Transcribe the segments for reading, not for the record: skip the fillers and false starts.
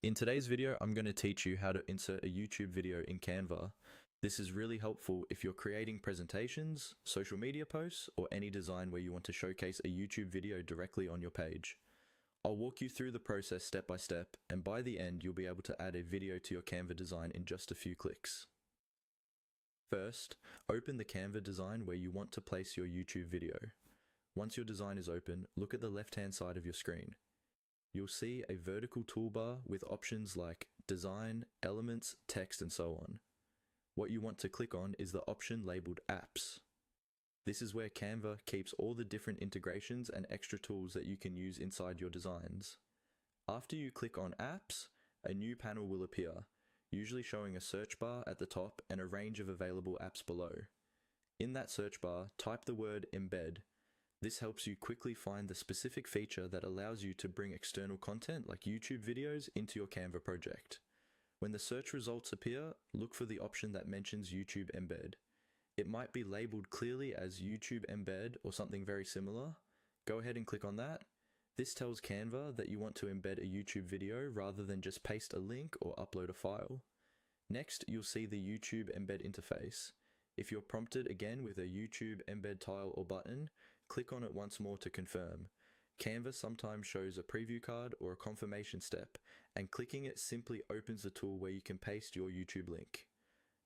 In today's video, I'm going to teach you how to insert a YouTube video in Canva. This is really helpful if you're creating presentations, social media posts, or any design where you want to showcase a YouTube video directly on your page. I'll walk you through the process step by step, and by the end, you'll be able to add a video to your Canva design in just a few clicks. First, open the Canva design where you want to place your YouTube video. Once your design is open, look at the left-hand side of your screen. You'll see a vertical toolbar with options like Design, Elements, Text, and so on. What you want to click on is the option labeled Apps. This is where Canva keeps all the different integrations and extra tools that you can use inside your designs. After you click on Apps, a new panel will appear, usually showing a search bar at the top and a range of available apps below. In that search bar, type the word Embed. This helps you quickly find the specific feature that allows you to bring external content like YouTube videos into your Canva project. When the search results appear, look for the option that mentions YouTube Embed. It might be labeled clearly as YouTube Embed or something very similar. Go ahead and click on that. This tells Canva that you want to embed a YouTube video rather than just paste a link or upload a file. Next, you'll see the YouTube Embed interface. If you're prompted again with a YouTube embed tile or button, click on it once more to confirm. Canva sometimes shows a preview card or a confirmation step, and clicking it simply opens the tool where you can paste your YouTube link.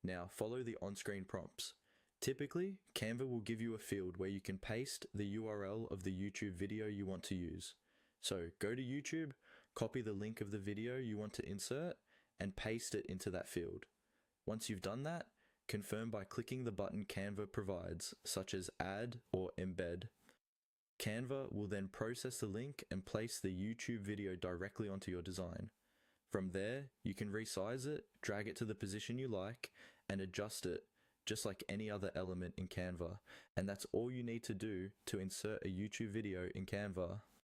Now follow the on-screen prompts. Typically, Canva will give you a field where you can paste the URL of the YouTube video you want to use. So go to YouTube, copy the link of the video you want to insert, and paste it into that field. Once you've done that, confirm by clicking the button Canva provides, such as Add or Embed. Canva will then process the link and place the YouTube video directly onto your design. From there, you can resize it, drag it to the position you like, and adjust it just like any other element in Canva. And that's all you need to do to insert a YouTube video in Canva.